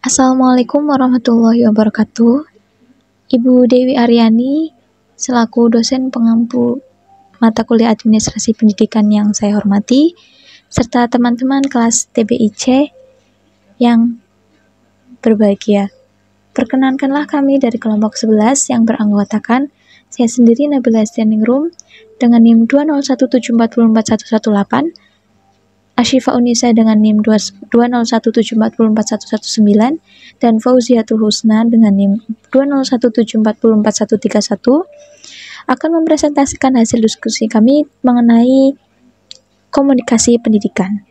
Assalamualaikum warahmatullahi wabarakatuh. Ibu Dewi Aryani, selaku dosen pengampu mata kuliah administrasi pendidikan yang saya hormati, serta teman-teman kelas TBIC yang berbahagia. Perkenankanlah kami dari kelompok 11 yang beranggotakan saya sendiri Nabila Estianingrum dengan NIM 201744118, Asyifa Unisa dengan NIM 201744119, dan Fauziatul Husna dengan NIM 201744131 akan mempresentasikan hasil diskusi kami mengenai komunikasi pendidikan.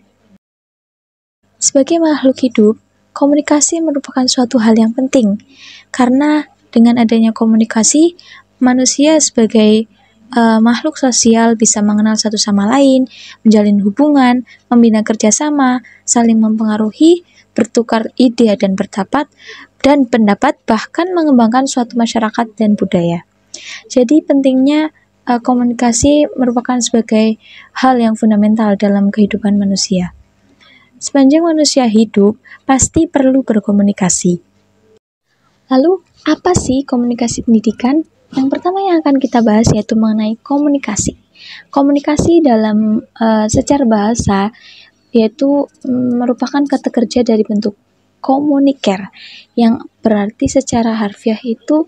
Sebagai makhluk hidup, komunikasi merupakan suatu hal yang penting, karena dengan adanya komunikasi, manusia sebagai makhluk sosial bisa mengenal satu sama lain, menjalin hubungan, membina kerjasama, saling mempengaruhi, bertukar ide dan pendapat, bahkan mengembangkan suatu masyarakat dan budaya. Jadi pentingnya komunikasi merupakan sebagai hal yang fundamental dalam kehidupan manusia. Sepanjang manusia hidup, pasti perlu berkomunikasi. Lalu, apa sih komunikasi pendidikan? Yang pertama yang akan kita bahas yaitu mengenai komunikasi. Komunikasi dalam secara bahasa yaitu merupakan kata kerja dari bentuk komuniker, yang berarti secara harfiah itu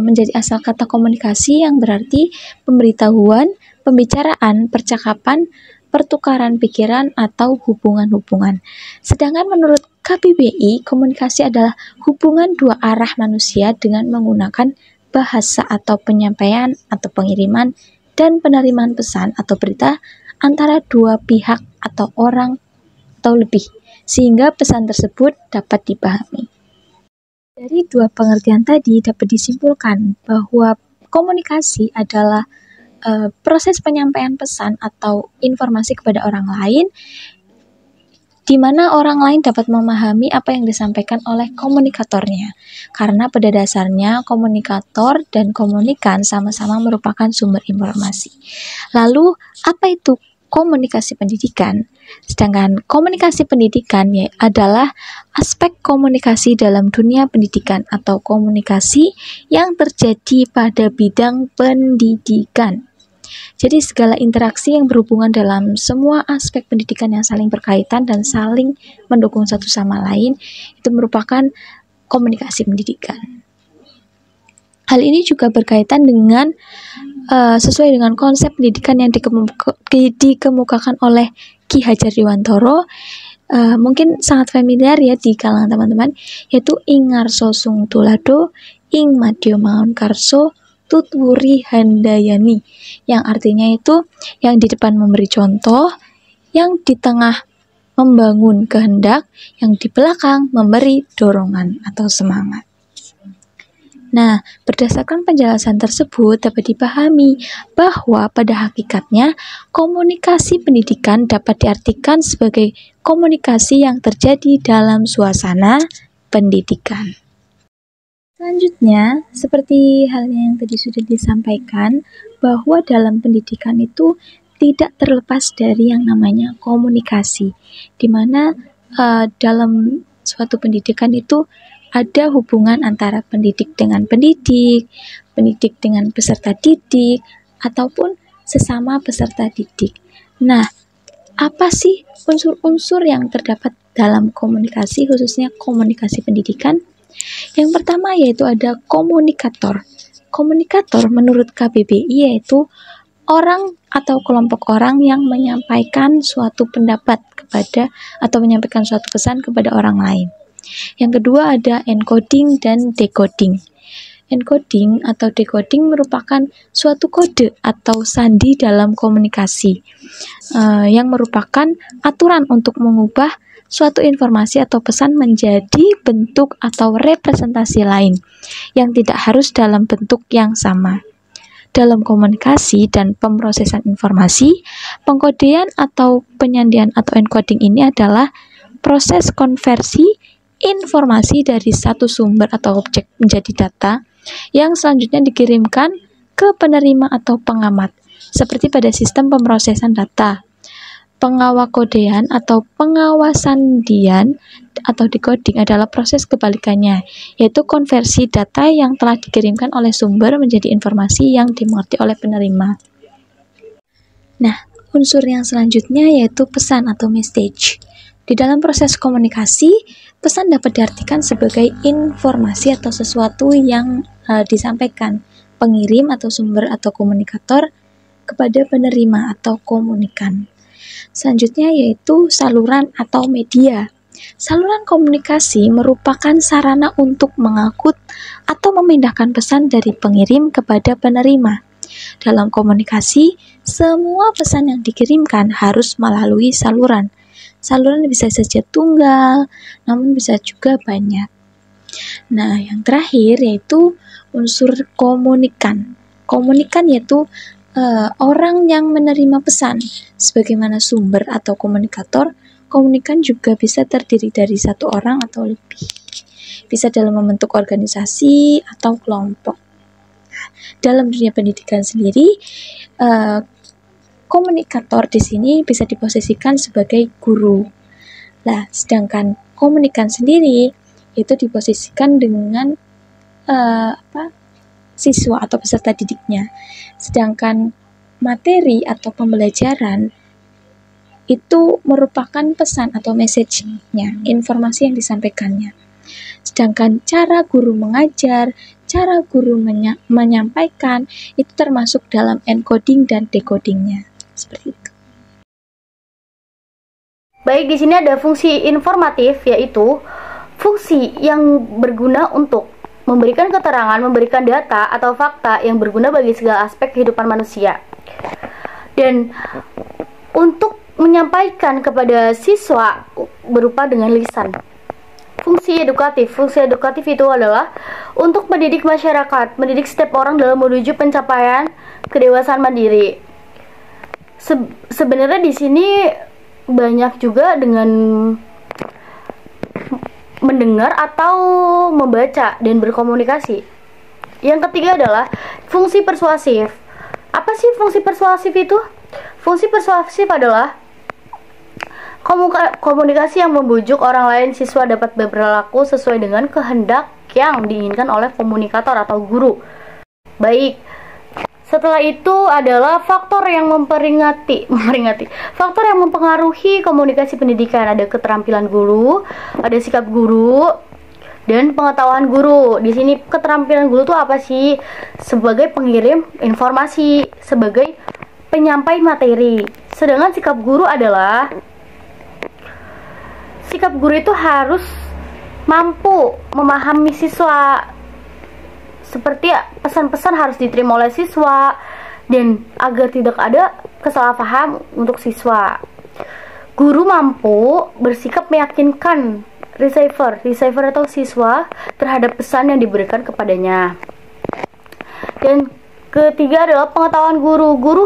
menjadi asal kata komunikasi yang berarti pemberitahuan, pembicaraan, percakapan, pertukaran pikiran atau hubungan-hubungan. Sedangkan menurut KBBI, komunikasi adalah hubungan dua arah manusia dengan menggunakan bahasa atau penyampaian atau pengiriman dan penerimaan pesan atau berita antara dua pihak atau orang atau lebih, sehingga pesan tersebut dapat dipahami. Dari dua pengertian tadi dapat disimpulkan bahwa komunikasi adalah proses penyampaian pesan atau informasi kepada orang lain, di mana orang lain dapat memahami apa yang disampaikan oleh komunikatornya. Karena pada dasarnya komunikator dan komunikan sama-sama merupakan sumber informasi. Lalu, apa itu komunikasi pendidikan? Sedangkan komunikasi pendidikan adalah aspek komunikasi dalam dunia pendidikan atau komunikasi yang terjadi pada bidang pendidikan. Jadi segala interaksi yang berhubungan dalam semua aspek pendidikan yang saling berkaitan dan saling mendukung satu sama lain itu merupakan komunikasi pendidikan. Hal ini juga berkaitan dengan sesuai dengan konsep pendidikan yang dikemukakan oleh Ki Hajar Dewantara, mungkin sangat familiar ya di kalangan teman-teman, yaitu ing ngarsa sung tulado, ing madya maun karso, tutwuri handayani, yang artinya itu yang di depan memberi contoh, yang di tengah membangun kehendak, yang di belakang memberi dorongan atau semangat. Nah, berdasarkan penjelasan tersebut dapat dipahami bahwa pada hakikatnya komunikasi pendidikan dapat diartikan sebagai komunikasi yang terjadi dalam suasana pendidikan. Selanjutnya, seperti halnya yang tadi sudah disampaikan, bahwa dalam pendidikan itu tidak terlepas dari yang namanya komunikasi, di mana dalam suatu pendidikan itu ada hubungan antara pendidik dengan pendidik, pendidik dengan peserta didik, ataupun sesama peserta didik. Nah, apa sih unsur-unsur yang terdapat dalam komunikasi, khususnya komunikasi pendidikan? Yang pertama yaitu ada komunikator. Komunikator menurut KBBI yaitu orang atau kelompok orang yang menyampaikan suatu pendapat kepada atau menyampaikan suatu pesan kepada orang lain. Yang kedua ada encoding dan decoding. Encoding atau decoding merupakan suatu kode atau sandi dalam komunikasi yang merupakan aturan untuk mengubah suatu informasi atau pesan menjadi bentuk atau representasi lain yang tidak harus dalam bentuk yang sama. Dalam komunikasi dan pemrosesan informasi, pengkodean atau penyandian atau encoding ini adalah proses konversi informasi dari satu sumber atau objek menjadi data yang selanjutnya dikirimkan ke penerima atau pengamat, seperti pada sistem pemrosesan data. Pengawakodean atau pengawasandian atau decoding adalah proses kebalikannya, yaitu konversi data yang telah dikirimkan oleh sumber menjadi informasi yang dimengerti oleh penerima. Nah, unsur yang selanjutnya yaitu pesan atau message. Di dalam proses komunikasi, pesan dapat diartikan sebagai informasi atau sesuatu yang disampaikan pengirim atau sumber atau komunikator kepada penerima atau komunikan. Selanjutnya yaitu saluran atau media. Saluran komunikasi merupakan sarana untuk mengangkut atau memindahkan pesan dari pengirim kepada penerima. Dalam komunikasi, semua pesan yang dikirimkan harus melalui saluran. Saluran bisa saja tunggal, namun bisa juga banyak. Nah, yang terakhir yaitu unsur komunikan. Komunikan yaitu orang yang menerima pesan. Sebagaimana sumber atau komunikator, komunikan juga bisa terdiri dari satu orang atau lebih. Bisa dalam membentuk organisasi atau kelompok. Dalam dunia pendidikan sendiri, komunikator di sini bisa diposisikan sebagai guru. Nah, sedangkan komunikan sendiri itu diposisikan dengan siswa atau peserta didiknya. Sedangkan materi atau pembelajaran itu merupakan pesan atau message-nya, informasi yang disampaikannya. Sedangkan cara guru mengajar, cara guru menyampaikan itu termasuk dalam encoding dan decodingnya. Seperti itu. Baik, di sini ada fungsi informatif, yaitu fungsi yang berguna untuk memberikan keterangan, memberikan data atau fakta yang berguna bagi segala aspek kehidupan manusia. Dan untuk menyampaikan kepada siswa berupa dengan lisan. Fungsi edukatif itu adalah untuk mendidik masyarakat, mendidik setiap orang dalam menuju pencapaian kedewasaan mandiri. Sebenarnya di sini banyak juga dengan mendengar atau membaca dan berkomunikasi. Yang ketiga adalah fungsi persuasif. Apa sih fungsi persuasif itu? Fungsi persuasif adalah komunikasi yang membujuk orang lain siswa dapat berperilaku sesuai dengan kehendak yang diinginkan oleh komunikator atau guru. Baik. Setelah itu adalah faktor yang faktor yang mempengaruhi komunikasi pendidikan. Ada keterampilan guru, ada sikap guru, dan pengetahuan guru. Di sini keterampilan guru itu apa sih? Sebagai pengirim informasi, sebagai penyampai materi. Sedangkan sikap guru adalah sikap guru itu harus mampu memahami siswa. Seperti pesan-pesan harus diterima oleh siswa dan agar tidak ada kesalahpaham untuk siswa. Guru mampu bersikap meyakinkan receiver atau siswa terhadap pesan yang diberikan kepadanya. Dan ketiga adalah pengetahuan guru. Guru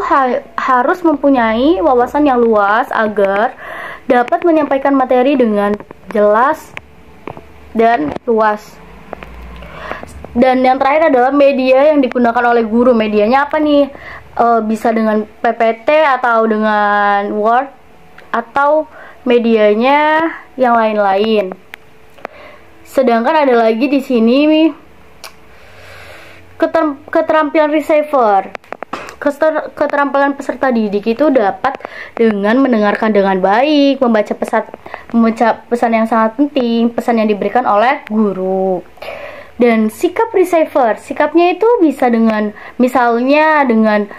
harus mempunyai wawasan yang luas agar dapat menyampaikan materi dengan jelas dan luas. Dan yang terakhir adalah media yang digunakan oleh guru. Medianya apa nih? Bisa dengan PPT atau dengan Word atau medianya yang lain-lain. Sedangkan ada lagi di sini keterampilan receiver. Keterampilan peserta didik itu dapat dengan mendengarkan dengan baik, membaca pesan yang sangat penting, pesan yang diberikan oleh guru. Dan sikap receiver, sikapnya itu bisa dengan misalnya dengan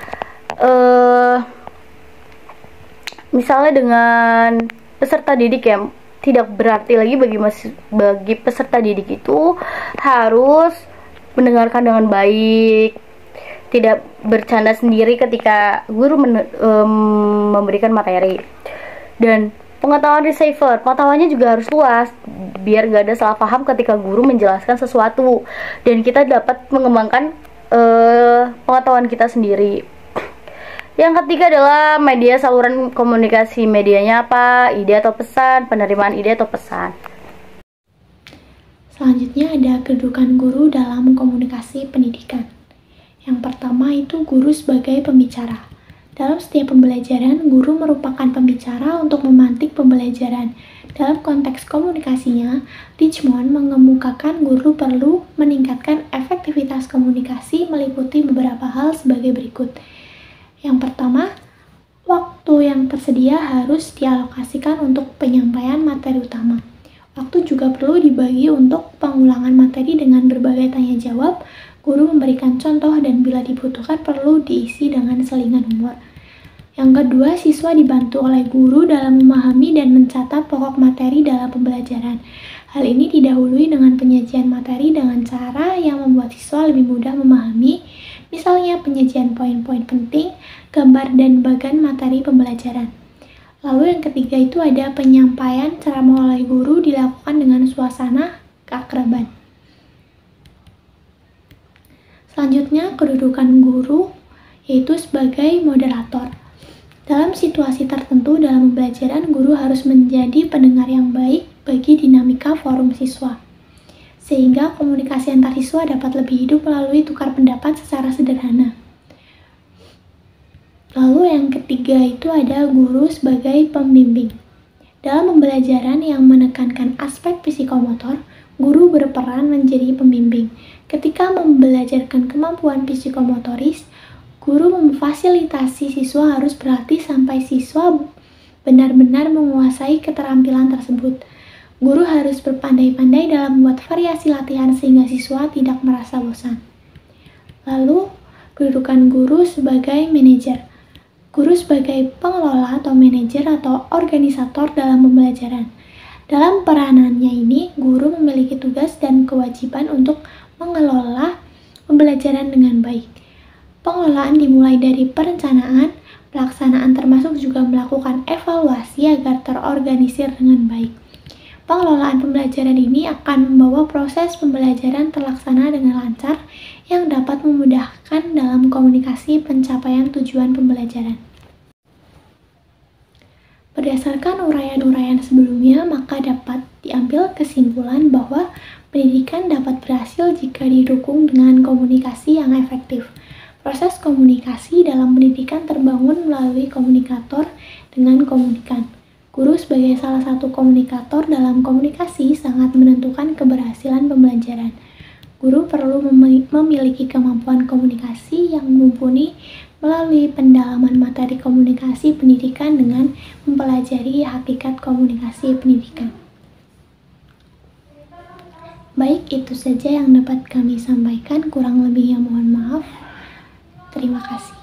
peserta didik ya, tidak berarti lagi bagi peserta didik itu harus mendengarkan dengan baik, tidak bercanda sendiri ketika guru memberikan materi. Dan pengetahuan receiver, pengetahuannya juga harus luas biar gak ada salah paham ketika guru menjelaskan sesuatu dan kita dapat mengembangkan pengetahuan kita sendiri. Yang ketiga adalah media saluran komunikasi. Medianya apa? Ide atau pesan, penerimaan ide atau pesan. Selanjutnya ada kedudukan guru dalam komunikasi pendidikan. Yang pertama itu guru sebagai pembicara. Dalam setiap pembelajaran, guru merupakan pembicara untuk memantik pembelajaran. Dalam konteks komunikasinya, Richmond mengemukakan guru perlu meningkatkan efektivitas komunikasi meliputi beberapa hal sebagai berikut. Yang pertama, waktu yang tersedia harus dialokasikan untuk penyampaian materi utama. Waktu juga perlu dibagi untuk pengulangan materi dengan berbagai tanya jawab. Guru memberikan contoh dan bila dibutuhkan perlu diisi dengan selingan humor. Yang kedua, siswa dibantu oleh guru dalam memahami dan mencatat pokok materi dalam pembelajaran. Hal ini didahului dengan penyajian materi dengan cara yang membuat siswa lebih mudah memahami, misalnya penyajian poin-poin penting, gambar dan bagan materi pembelajaran. Lalu yang ketiga itu ada penyampaian ceramah oleh guru dilakukan dengan suasana keakraban. Selanjutnya, kedudukan guru yaitu sebagai moderator. Dalam situasi tertentu dalam pembelajaran, guru harus menjadi pendengar yang baik bagi dinamika forum siswa, sehingga komunikasi antar siswa dapat lebih hidup melalui tukar pendapat secara sederhana. Lalu yang ketiga itu ada guru sebagai pembimbing. Dalam pembelajaran yang menekankan aspek psikomotor, guru berperan menjadi pembimbing. Ketika membelajarkan kemampuan psikomotoris, guru memfasilitasi siswa harus berlatih sampai siswa benar-benar menguasai keterampilan tersebut. Guru harus berpandai-pandai dalam membuat variasi latihan sehingga siswa tidak merasa bosan. Lalu, kedudukan guru sebagai manajer. Guru sebagai pengelola atau manajer atau organisator dalam pembelajaran. Dalam peranannya ini, guru memiliki tugas dan kewajiban untuk mengelola pembelajaran dengan baik. Pengelolaan dimulai dari perencanaan, pelaksanaan termasuk juga melakukan evaluasi agar terorganisir dengan baik. Pengelolaan pembelajaran ini akan membawa proses pembelajaran terlaksana dengan lancar yang dapat memudahkan dalam komunikasi pencapaian tujuan pembelajaran. Berdasarkan uraian-uraian sebelumnya, maka dapat diambil kesimpulan bahwa pendidikan dapat berhasil jika didukung dengan komunikasi yang efektif. Proses komunikasi dalam pendidikan terbangun melalui komunikator dengan komunikan. Guru sebagai salah satu komunikator dalam komunikasi sangat menentukan keberhasilan pembelajaran. Guru perlu memiliki kemampuan komunikasi yang mumpuni melalui pendalaman materi komunikasi pendidikan dengan mempelajari hakikat komunikasi pendidikan. Baik, itu saja yang dapat kami sampaikan. Kurang lebihnya mohon maaf. Terima kasih.